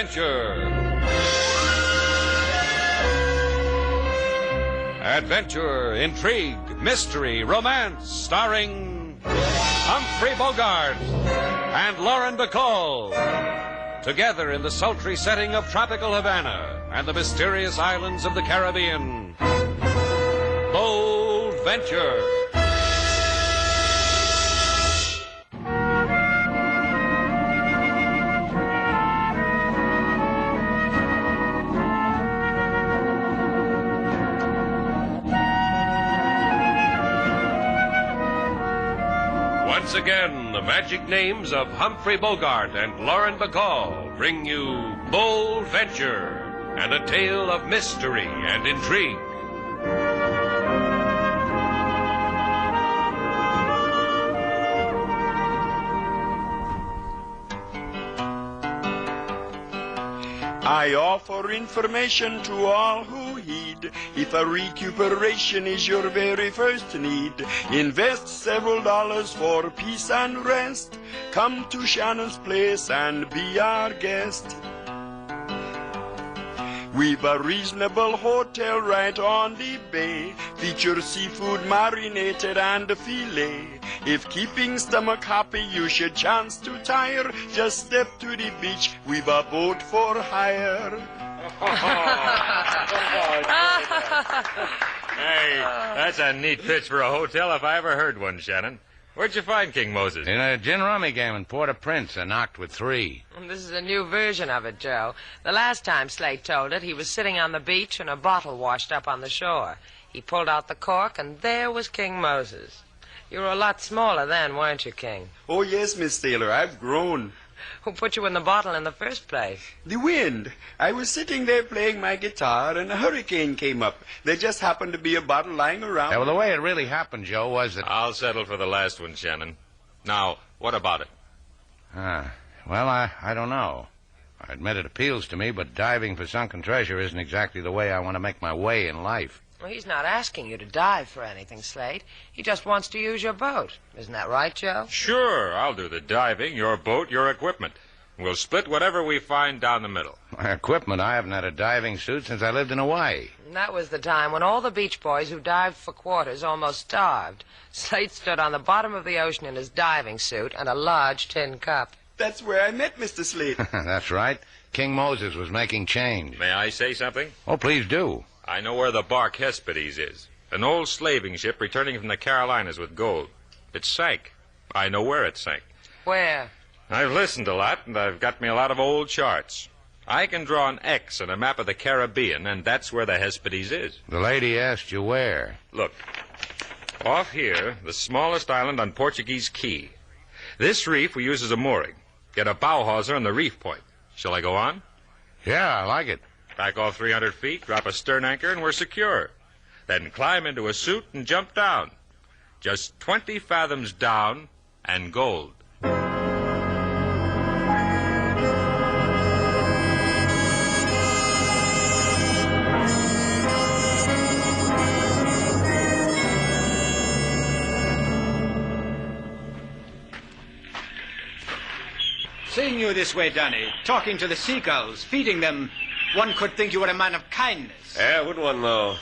Adventure. Adventure, intrigue, mystery, romance, starring Humphrey Bogart and Lauren Bacall. Together in the sultry setting of tropical Havana and the mysterious islands of the Caribbean. Bold Venture. Once again, the magic names of Humphrey Bogart and Lauren Bacall bring you Bold Venture and a tale of mystery and intrigue. I offer information to all who heed. If a recuperation is your very first need, invest several dollars for peace and rest. Come to Shannon's place and be our guest. We've a reasonable hotel right on the bay. Features seafood marinated and filet. If keeping stomach happy you should chance to tire, just step to the beach, we've a boat for hire. Hey, that's a neat pitch for a hotel if I ever heard one, Shannon. Where'd you find King Moses? In a gin rummy game in Port-au-Prince. I knocked with 3. This is a new version of it, Joe. The last time Slate told it, he was sitting on the beach and a bottle washed up on the shore. He pulled out the cork, and there was King Moses. You were a lot smaller then, weren't you, King? Oh, yes, Miss Taylor, I've grown. Who put you in the bottle in the first place? The wind. I was sitting there playing my guitar, and a hurricane came up. There just happened to be a bottle lying around. Yeah, well, the way it really happened, Joe, was that... I'll settle for the last one, Shannon. Now, what about it? Well, I don't know. I admit it appeals to me, but diving for sunken treasure isn't exactly the way I want to make my way in life. Well, he's not asking you to dive for anything, Slate. He just wants to use your boat. Isn't that right, Joe? Sure, I'll do the diving, your boat, your equipment. We'll split whatever we find down the middle. My equipment? I haven't had a diving suit since I lived in Hawaii. And that was the time when all the beach boys who dived for quarters almost starved. Slate stood on the bottom of the ocean in his diving suit and a large tin cup. That's where I met Mr. Slate. That's right. King Moses was making change. May I say something? Oh, please do. I know where the bark Hesperides is. An old slaving ship returning from the Carolinas with gold. It sank. I know where it sank. Where? I've listened a lot, and I've got me a lot of old charts. I can draw an X on a map of the Caribbean, and that's where the Hesperides is. The lady asked you where. Look, off here, the smallest island on Portuguese Key. This reef we use as a mooring. Get a bow hawser on the reef point. Shall I go on? Yeah, I like it. Back off 300 feet, drop a stern anchor, and we're secure. Then climb into a suit and jump down. Just 20 fathoms down, and gold. Seeing you this way, Danny, talking to the seagulls, feeding them, one could think you were a man of kindness. Yeah, would one, though.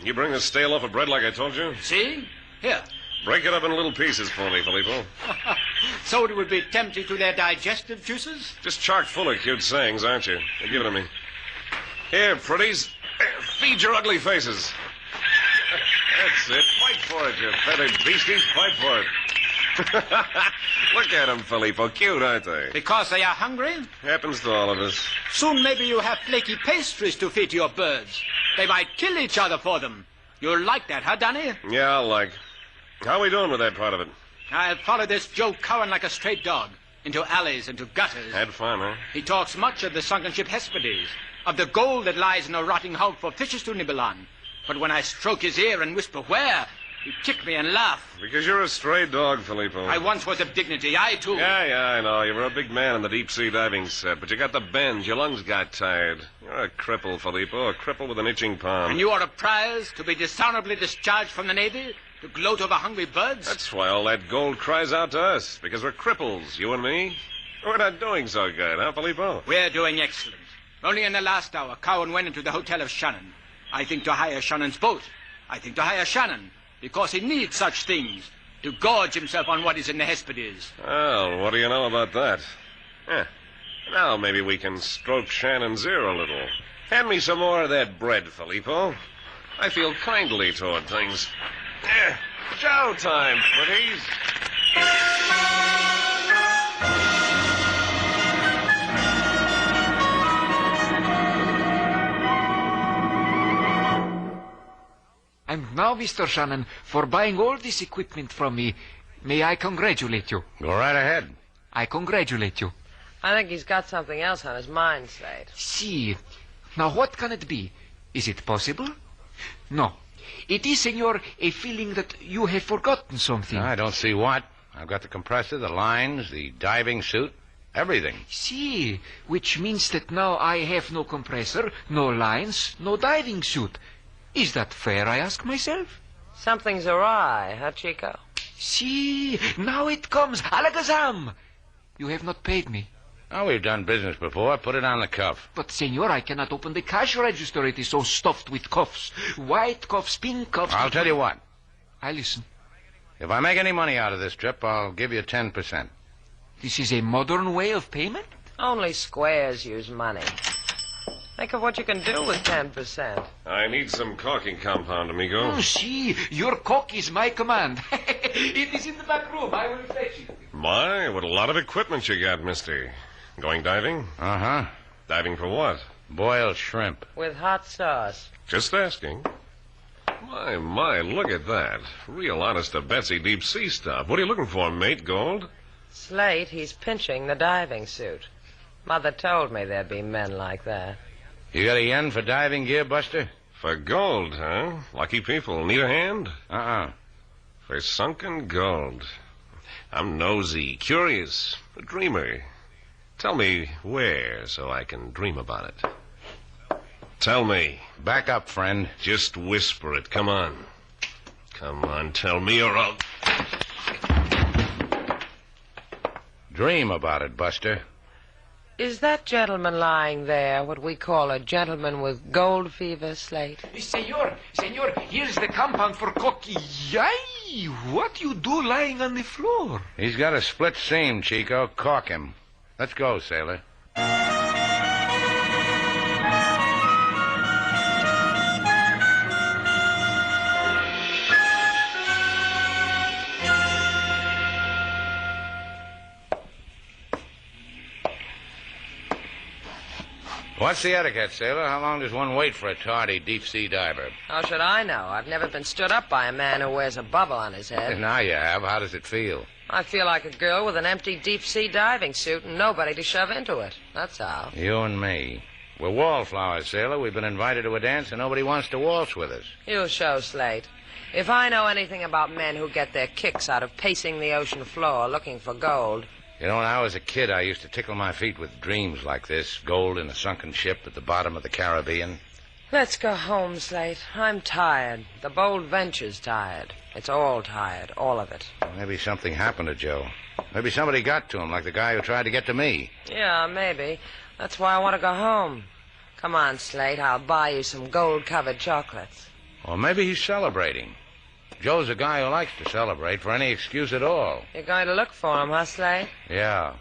You bring the stale loaf of bread like I told you? See? Here. Break it up in little pieces for me, Filippo. So it would be tempting to their digestive juices? Just chock full of cute sayings, aren't you? Now, give it to me. Here, pretties. Feed your ugly faces. That's it. Fight for it, you feathered beasties. Fight for it. Look at them, Filippo. Cute, aren't they? Because they are hungry? Happens to all of us. Soon maybe you have flaky pastries to feed to your birds. They might kill each other for them. You'll like that, huh, Danny? Yeah, I'll like. How are we doing with that part of it? I'll follow this Joe Cowan like a stray dog. Into alleys, into gutters. Had fun, huh? He talks much of the sunken ship Hesperides, of the gold that lies in a rotting hulk for fishes to nibble on. But when I stroke his ear and whisper where, he kick me and laugh. Because you're a stray dog, Filippo. I once was of dignity. I, too. Yeah, I know. You were a big man in the deep-sea diving set, but you got the bends. Your lungs got tired. You're a cripple, Filippo, a cripple with an itching palm. And you are a prize to be dishonorably discharged from the Navy to gloat over hungry birds? That's why all that gold cries out to us, because we're cripples, you and me. We're not doing so good, huh, Filippo? We're doing excellent. Only in the last hour, Cowan went into the hotel of Shannon. I think to hire Shannon's boat. I think to hire Shannon, because he needs such things to gorge himself on what is in the Hesperides. Well, what do you know about that? Now maybe we can stroke Shannon's ear a little. Hand me some more of that bread, Filippo. I feel kindly toward things. Chow time, pretties. And now, Mr. Shannon, for buying all this equipment from me, may I congratulate you? Go right ahead. I congratulate you. I think he's got something else on his mind, Slate. See. Now, what can it be? Is it possible? No. It is, senor, a feeling that you have forgotten something. I don't see what. I've got the compressor, the lines, the diving suit, everything. See, which means that now I have no compressor, no lines, no diving suit. Is that fair, I ask myself? Something's awry, huh, Chico? See, now it comes. Alakazam! You have not paid me. Oh, we've done business before. Put it on the cuff. But, senor, I cannot open the cash register. It is so stuffed with cuffs. White cuffs, pink cuffs. I'll tell you what. I listen. If I make any money out of this trip, I'll give you 10%. This is a modern way of payment? Only squares use money. Think of what you can do with 10%. I need some caulking compound, amigo. Oh, see, your cock is my command. It is in the back room. I will fetch it. My, what a lot of equipment you got, mister. Going diving? Uh-huh. Diving for what? Boiled shrimp. With hot sauce. Just asking. My, look at that. Real honest-to-Betsy deep-sea stuff. What are you looking for, mate, gold? Slate, he's pinching the diving suit. Mother told me there'd be men like that. You got a yen for diving gear, Buster? For gold, huh? Lucky people. Need a hand? Uh-uh. For sunken gold. I'm nosy, curious, a dreamer. Tell me where so I can dream about it. Tell me. Back up, friend. Just whisper it. Come on. Come on, tell me or I'll... Dream about it, Buster. Is that gentleman lying there what we call a gentleman with gold fever, Slate? Senor, here's the compound for cocky. Yay! What you do lying on the floor? He's got a split seam, Chico. Caulk him. Let's go, sailor. What's the etiquette, sailor? How long does one wait for a tardy deep-sea diver? How should I know? I've never been stood up by a man who wears a bubble on his head. Now you have. How does it feel? I feel like a girl with an empty deep-sea diving suit and nobody to shove into it. That's all. You and me. We're wallflowers, sailor. We've been invited to a dance and nobody wants to waltz with us. You show, Slate. If I know anything about men who get their kicks out of pacing the ocean floor looking for gold... You know, when I was a kid, I used to tickle my feet with dreams like this. Gold in a sunken ship at the bottom of the Caribbean. Let's go home, Slate. I'm tired. The Bold Venture's tired. It's all tired, all of it. Maybe something happened to Joe. Maybe somebody got to him, like the guy who tried to get to me. Yeah, maybe. That's why I want to go home. Come on, Slate. I'll buy you some gold-covered chocolates. Or maybe he's celebrating. Joe's a guy who likes to celebrate for any excuse at all. You're going to look for him, huh, Slate? Yeah.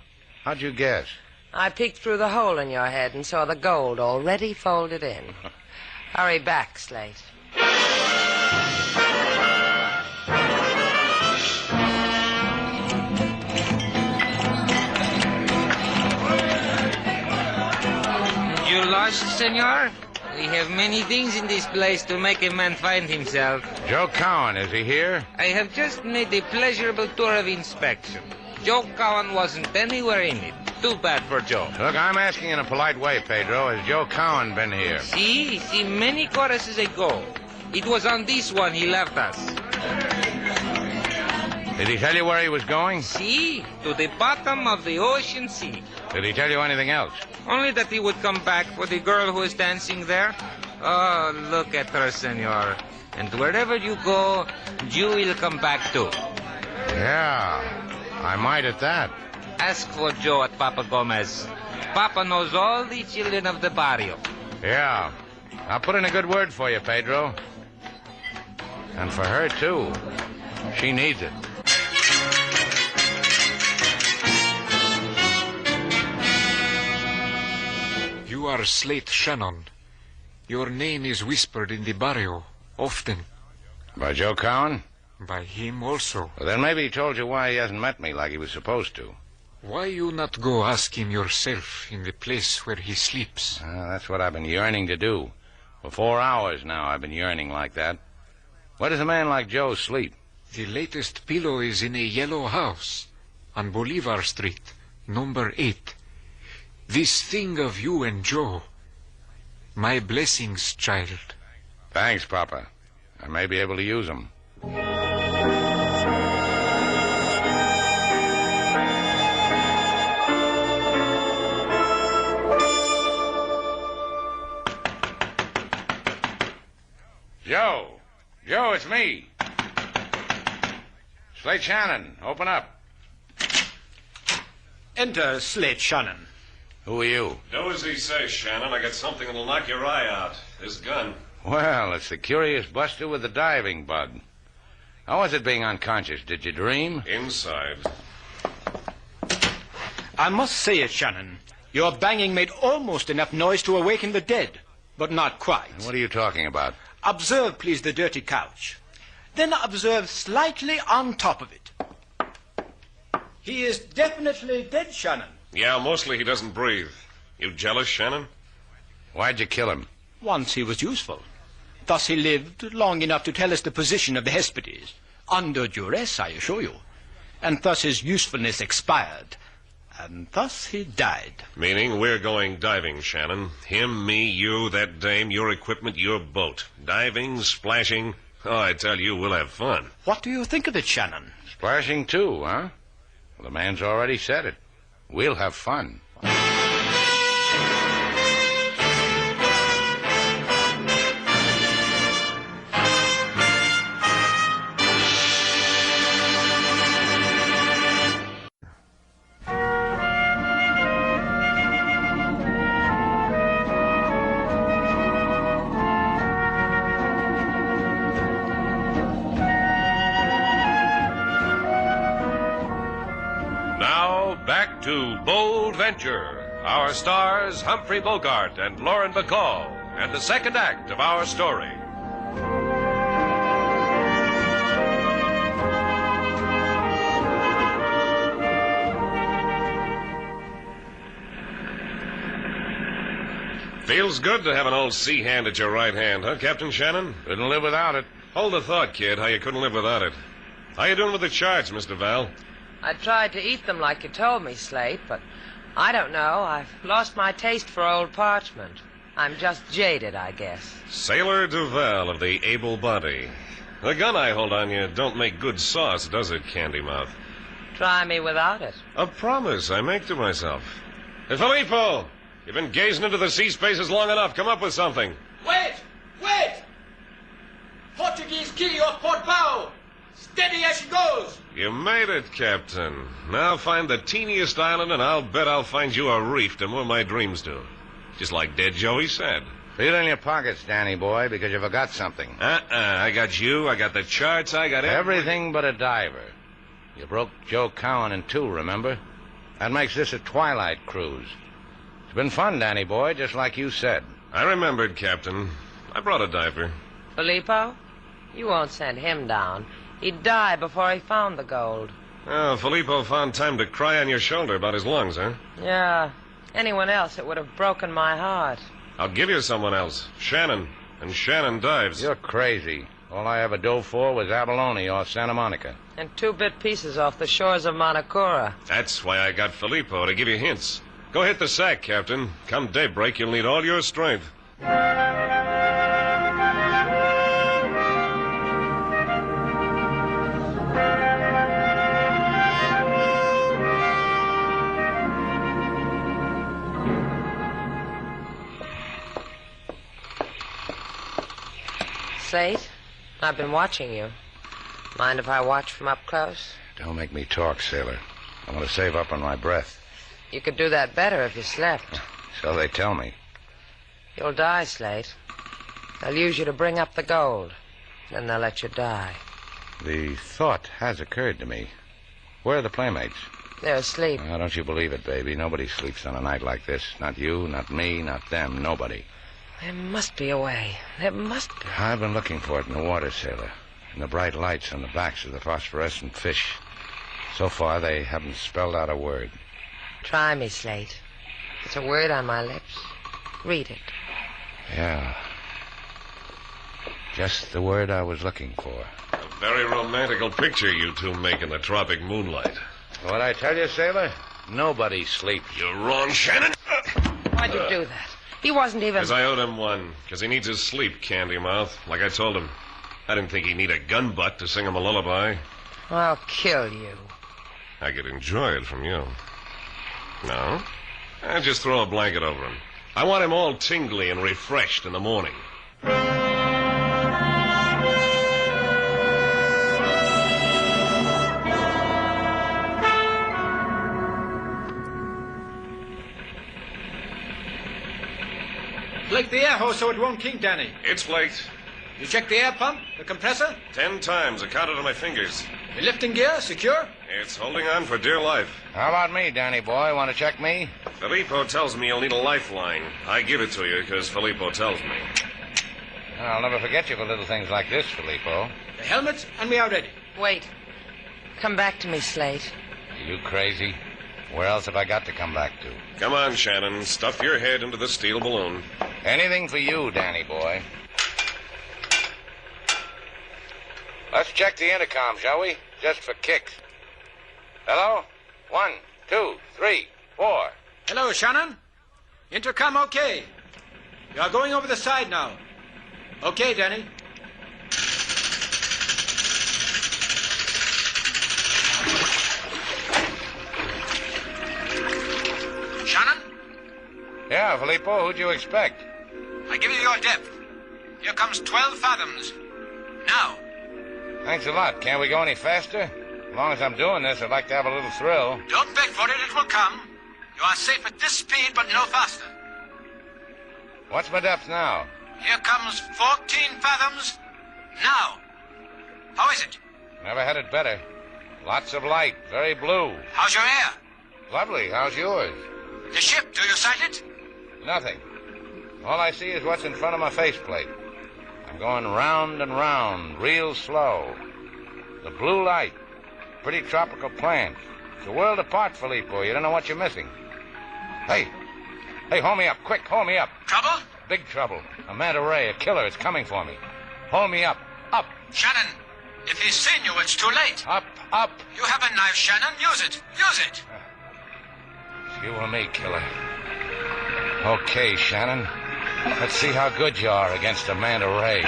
How'd you guess? I peeked through the hole in your head and saw the gold already folded in. Hurry back, Slate. You lost, senor? We have many things in this place to make a man find himself. Joe Cowan, is he here? I have just made a pleasurable tour of inspection. Joe Cowan wasn't anywhere in it. Too bad for Joe. Look, I'm asking in a polite way, Pedro. Has Joe Cowan been here? See, many choruses ago. It was on this one he left us. Did he tell you where he was going? See, to the bottom of the ocean sea. Did he tell you anything else? Only that he would come back for the girl who is dancing there. Oh, look at her, senor. And wherever you go, you will come back too. Yeah, I might at that. Ask for Joe at Papa Gomez. Papa knows all the children of the barrio. Yeah. I'll put in a good word for you, Pedro. And for her, too. She needs it. You are Slate Shannon. Your name is whispered in the barrio often. By Joe Cowan? By him also. Well, then maybe he told you why he hasn't met me like he was supposed to. Why you not go ask him yourself in the place where he sleeps? That's what I've been yearning to do. For 4 hours now I've been yearning like that. Where does a man like Joe sleep? The latest pillow is in a yellow house on Bolivar Street, number 8. This thing of you and Joe. My blessings, child. Thanks, Papa. I may be able to use them. Joe! Joe, it's me. Slate Shannon, open up. Enter, Slate Shannon. Who are you? Do as he says, Shannon. I got something that'll knock your eye out. This gun. Well, it's the curious buster with the diving bug. How was it being unconscious? Did you dream? Inside. I must say it, Shannon. Your banging made almost enough noise to awaken the dead, but not quite. What are you talking about? Observe, please, the dirty couch. Then observe slightly on top of it. He is definitely dead, Shannon. Yeah, mostly he doesn't breathe. You jealous, Shannon? Why'd you kill him? Once he was useful. Thus he lived long enough to tell us the position of the Hespides. Under duress, I assure you. And thus his usefulness expired. And thus he died. Meaning we're going diving, Shannon. Him, me, you, that dame, your equipment, your boat. Diving, splashing. Oh, I tell you, we'll have fun. What do you think of it, Shannon? Splashing too, huh? Well, the man's already said it. We'll have fun. Back to Bold Venture. Our stars, Humphrey Bogart and Lauren Bacall, and the second act of our story. Feels good to have an old sea hand at your right hand, huh, Captain Shannon? Couldn't live without it. Hold the thought, kid, how you couldn't live without it. How you doing with the charts, Mr. Val? I tried to eat them like you told me, Slate, but I don't know. I've lost my taste for old parchment. I'm just jaded, I guess. Sailor Duval of the able body. The gun I hold on you don't make good sauce, does it, Candy Mouth? Try me without it. A promise I make to myself. Hey, Filippo, you've been gazing into the sea spaces long enough. Come up with something. Wait! Wait! Portuguese key off port bow! Steady as she goes! You made it, Captain. Now find the teeniest island, and I'll bet I'll find you a reef to moor my dreams to. Just like Dead Joey said. Feel in your pockets, Danny boy, because you forgot something. I got you, I got the charts, I got everything but a diver. You broke Joe Cowan in two, remember? That makes this a twilight cruise. It's been fun, Danny boy, just like you said. I remembered, Captain. I brought a diver. Filippo? You won't send him down. He'd die before he found the gold. Oh, Filippo found time to cry on your shoulder about his lungs, huh? Yeah. Anyone else, it would have broken my heart. I'll give you someone else. Shannon. And Shannon dives. You're crazy. All I ever dove for was abalone or Santa Monica. And 2-bit pieces off the shores of Manacora. That's why I got Filippo, to give you hints. Go hit the sack, Captain. Come daybreak, you'll need all your strength. Slate, I've been watching you. Mind if I watch from up close? Don't make me talk, sailor. I want to save up on my breath. You could do that better if you slept. So they tell me. You'll die, Slate. They'll use you to bring up the gold. Then they'll let you die. The thought has occurred to me. Where are the playmates? They're asleep. Oh, don't you believe it, baby. Nobody sleeps on a night like this. Not you, not me, not them, nobody. There must be a way. There must be. I've been looking for it in the water, sailor. In the bright lights on the backs of the phosphorescent fish. So far, they haven't spelled out a word. Try me, Slate. It's a word on my lips. Read it. Yeah. Just the word I was looking for. A very romantical picture you two make in the tropic moonlight. What I tell you, sailor? Nobody sleeps. You're wrong, Shannon. Why'd you do that? He wasn't even... Because I owed him one. Because he needs his sleep, candy mouth. Like I told him. I didn't think he'd need a gun butt to sing him a lullaby. I'll kill you. I could enjoy it from you. No? I'll just throw a blanket over him. I want him all tingly and refreshed in the morning. Flake the air hose so it won't kink, Danny. It's flaked. You checked the air pump, the compressor? 10 times. I counted on my fingers. The lifting gear, secure? It's holding on for dear life. How about me, Danny boy? Want to check me? Filippo tells me you'll need a lifeline. I give it to you because Filippo tells me. I'll never forget you for little things like this, Filippo. The helmet, and we are ready. Wait. Come back to me, Slate. Are you crazy? Where else have I got to come back to? Come on, Shannon. Stuff your head into the steel balloon. Anything for you, Danny boy. Let's check the intercom, shall we? Just for kicks. Hello? 1, 2, 3, 4. Hello, Shannon. Intercom okay. You are going over the side now. Okay, Danny. Shannon? Yeah, Filippo, who'd you expect? I give you your depth. Here comes 12 fathoms. Now. Thanks a lot. Can't we go any faster? As long as I'm doing this, I'd like to have a little thrill. Don't beg for it, it will come. You are safe at this speed, but no faster. What's my depth now? Here comes 14 fathoms. Now. How is it? Never had it better. Lots of light, very blue. How's your air? Lovely. How's yours? The ship, do you sight it? Nothing. All I see is what's in front of my faceplate. I'm going round and round, real slow. The blue light. Pretty tropical plants. It's a world apart, Filippo. You don't know what you're missing. Hey, hold me up. Quick, hold me up. Trouble? Big trouble. A manta ray, a killer. It's coming for me. Hold me up. Up. Shannon, if he's seen you, it's too late. Up, up. You have a knife, Shannon. Use it. Use it. It's you or me, killer. Okay, Shannon. Let's see how good you are against a manta ray.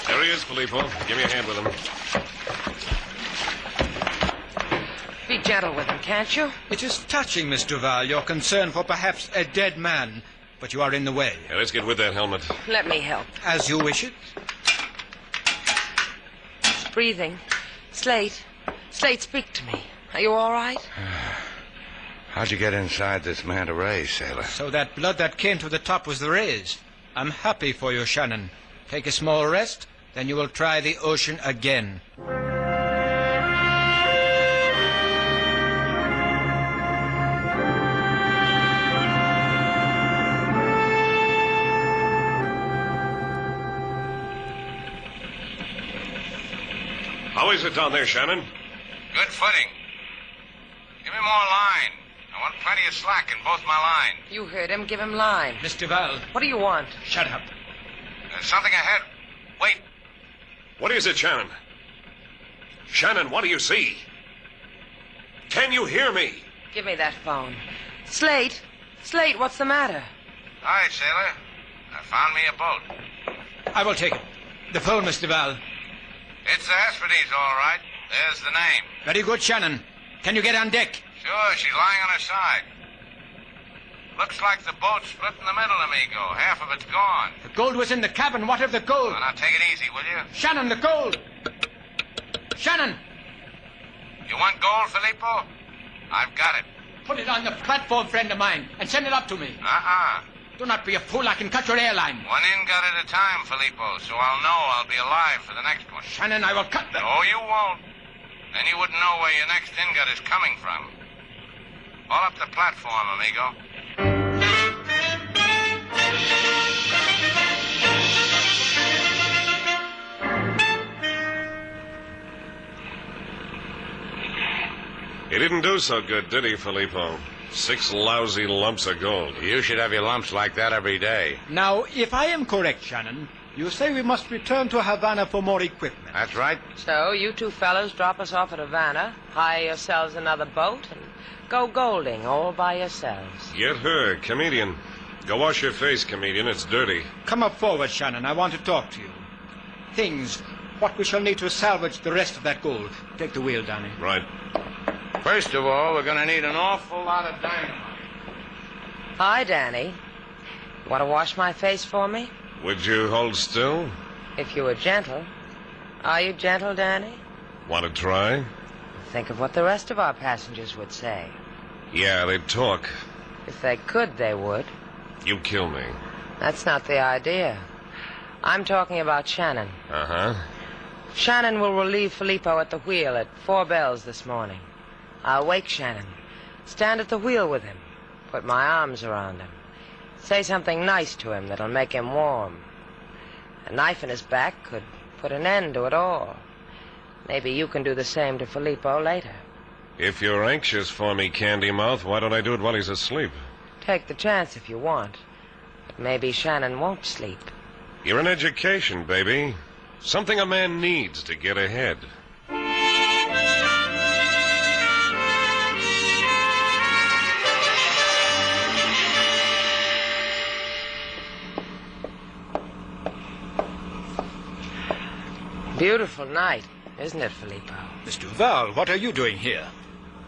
There he is, Filippo. Give me a hand with him. Be gentle with him, can't you? It is touching, Miss Duval, your concern for perhaps a dead man. But you are in the way. Yeah, let's get with that helmet. Let me help. As you wish it. He's breathing. Slate, speak to me. Are you all right? How'd you get inside this manta ray, sailor? So that blood that came to the top was the rays. I'm happy for you, Shannon. Take a small rest, then you will try the ocean again. How is it down there, Shannon? Good footing. Give me more line. I want plenty of slack in both my lines. You heard him. Give him line. Miss Duval. What do you want? Shut up. There's something ahead. Wait. What is it, Shannon? Shannon, what do you see? Can you hear me? Give me that phone. Slate, what's the matter? Hi, sailor. I found me a boat. I will take it. The phone, Miss Duval. It's the Hesperides, all right. There's the name. Very good, Shannon. Can you get on deck? Sure, she's lying on her side. Looks like the boat's split in the middle, amigo. Half of it's gone. The gold was in the cabin. What of the gold? Well, now, take it easy, will you? Shannon, the gold! Shannon! You want gold, Filippo? I've got it. Put it on the platform, friend of mine, and send it up to me. Do not be a fool. I can cut your airline. One ingot at a time, Filippo, so I'll know I'll be alive for the next one. Shannon, I will cut them. No, you won't. Then you wouldn't know where your next ingot is coming from. Haul up the platform, amigo. He didn't do so good, did he, Filippo? 6 lousy lumps of gold. You should have your lumps like that every day. Now, if I am correct, Shannon, you say we must return to Havana for more equipment. That's right. So you two fellows drop us off at Havana, hire yourselves another boat, and go golding all by yourselves. Get her, comedian. Go wash your face, comedian. It's dirty. Come up forward, Shannon. I want to talk to you. Things, what we shall need to salvage the rest of that gold. Take the wheel, Danny. Right. First of all, we're going to need an awful lot of dynamite. Hi, Danny. Want to wash my face for me? Would you hold still? If you were gentle. Are you gentle, Danny? Want to try? Think of what the rest of our passengers would say. Yeah, they'd talk. If they could, they would. You kill me. That's not the idea. I'm talking about Shannon. Uh-huh. Shannon will relieve Filippo at the wheel at 4 bells this morning. I'll wake Shannon. Stand at the wheel with him. Put my arms around him. Say something nice to him that'll make him warm. A knife in his back could put an end to it all. Maybe you can do the same to Filippo later. If you're anxious for me, Candy Mouth, why don't I do it while he's asleep? Take the chance if you want. But maybe Shannon won't sleep. You're an education, baby. Something a man needs to get ahead. Beautiful night, isn't it, Filippo? Miss Duval, what are you doing here?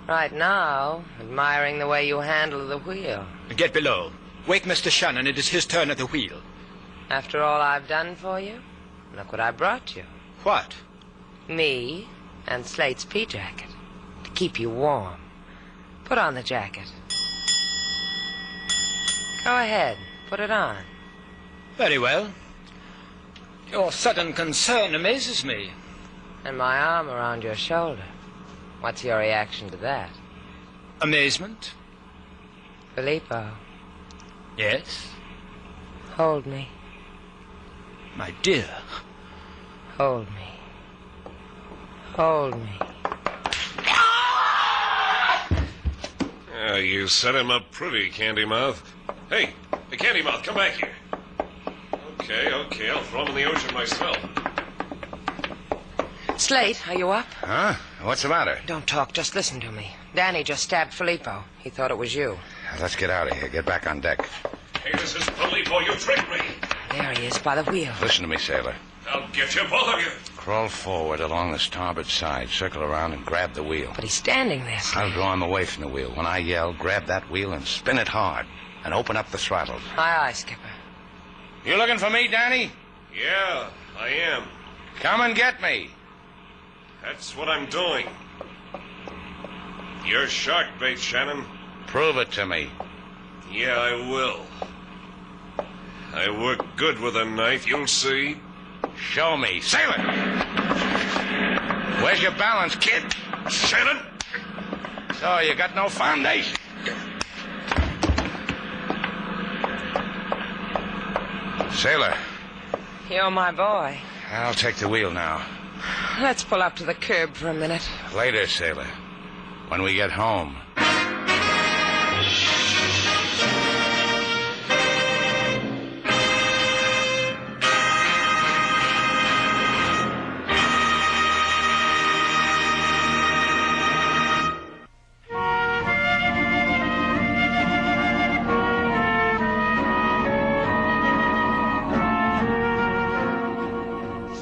Right now, admiring the way you handle the wheel. Get below. Wake Mr. Shannon. It is his turn at the wheel. After all I've done for you, look what I brought you. What? Me and Slate's pea jacket. To keep you warm. Put on the jacket. Go ahead. Put it on. Very well. Your sudden concern amazes me. And my arm around your shoulder. What's your reaction to that? Amazement. Filippo. Yes? Hold me. My dear. Hold me. Hold me. You set him up pretty, Candy Mouth. Hey, Candy Mouth, come back here. Okay, I'll throw him in the ocean myself. Slate, are you up? Huh? What's the matter? Don't talk, just listen to me. Danny just stabbed Filippo. He thought it was you. Let's get out of here. Get back on deck. Hey, this is Filippo. You tricked me. There he is, by the wheel. Listen to me, sailor. I'll get you, both of you. Crawl forward along the starboard side, circle around, and grab the wheel. But he's standing there, Slate. I'll draw him away from the wheel. When I yell, grab that wheel and spin it hard. And open up the throttle. Aye, Skipper. You looking for me, Danny? Yeah, I am. Come and get me. That's what I'm doing. You're shark bait, Shannon. Prove it to me. Yeah, I will. I work good with a knife, you'll see. Show me. Sailor! Where's your balance, kid? Shannon! So you got no foundation. Sailor. You're my boy. I'll take the wheel now. Let's pull up to the curb for a minute. Later, sailor. When we get home.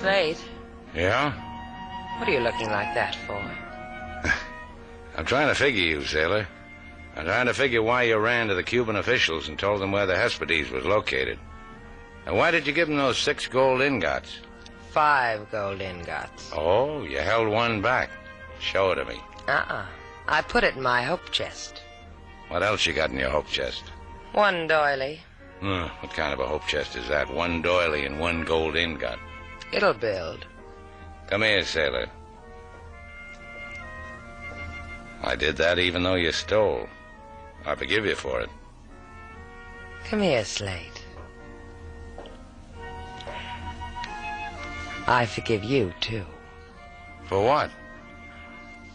Slate, Yeah? what are you looking like that for? I'm trying to figure you, sailor. I'm trying to figure why you ran to the Cuban officials and told them where the Hesperides was located. And why did you give them those 6 gold ingots? 5 gold ingots. Oh, you held one back. Show it to me. I put it in my hope chest. What else you got in your hope chest? 1 doily. What kind of a hope chest is that? 1 doily and 1 gold ingot. It'll build. Come here, sailor. I did that even though you stole. I forgive you for it. Come here, Slate. I forgive you, too. For what?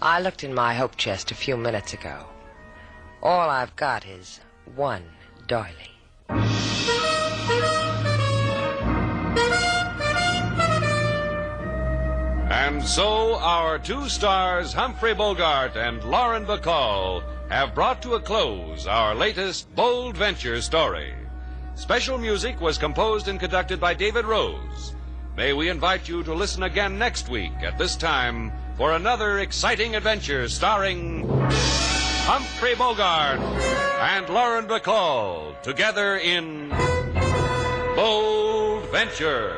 I looked in my hope chest a few minutes ago. All I've got is 1 doily. And so our 2 stars, Humphrey Bogart and Lauren Bacall, have brought to a close our latest bold venture story. Special music was composed and conducted by David Rose. May we invite you to listen again next week at this time for another exciting adventure starring Humphrey Bogart and Lauren Bacall together in Bold Venture.